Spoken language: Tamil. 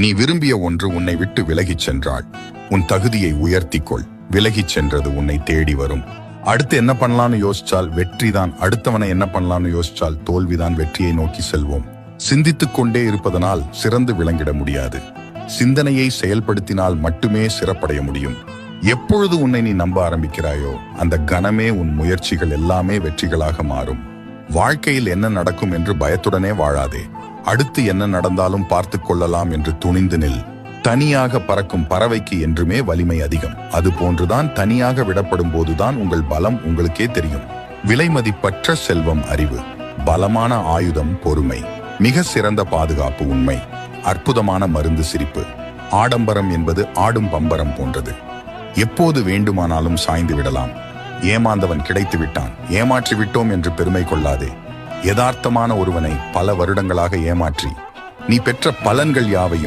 நீ விரும்பிய ஒன்று உன்னை விட்டு விலகிச் சென்றாள். உன் தகுதியை உயர்த்திக்கொள். விலகிச் சென்றது உன்னை தேடி வரும். அடுத்து என்ன பண்ணலான்னு யோசிச்சால் வெற்றிதான். அடுத்தவனை என்ன பண்ணலான்னு யோசிச்சால் தோல்விதான். வெற்றியை நோக்கி செல்வோம். சிந்தித்துக் கொண்டே இருப்பதனால் சிறந்து விளங்கிட முடியாது. சிந்தனையை செயல்படுத்தினால் மட்டுமே சிறப்படைய முடியும். எப்பொழுது உன்னை நீ நம்ப ஆரம்பிக்கிறாயோ அந்த கணமே உன் முயற்சிகள் எல்லாமே வெற்றிகளாக மாறும். வாழ்க்கையில் என்ன நடக்கும் என்று பயத்துடனே வாழாதே. அடுத்து என்ன நடந்தாலும் பார்த்து கொள்ளலாம் என்று துணிந்து நில். தனியாக பறக்கும் பறவைக்கு என்றுமே வலிமை அதிகம். அது போன்றுதான் தனியாக விடப்படும் போதுதான் உங்கள் பலம் உங்களுக்கே தெரியும். விலைமதிப்பற்ற செல்வம் அறிவு, பலமான ஆயுதம் பொறுமை, மிக சிறந்த பாதுகாப்பு உண்மை, அற்புதமான மருந்து சிரிப்பு. ஆடம்பரம் என்பது ஆடும் பம்பரம் போன்றது. எப்போது வேண்டுமானாலும் சாய்ந்து விடலாம். ஏமாந்தவன் கிடைத்து விட்டான், ஏமாற்றி விட்டோம் என்று பெருமை கொள்ளாதே. யதார்த்தமான ஒருவனை பல வருடங்களாக ஏமாற்றி நீ பெற்ற பலன்கள் யாவையும்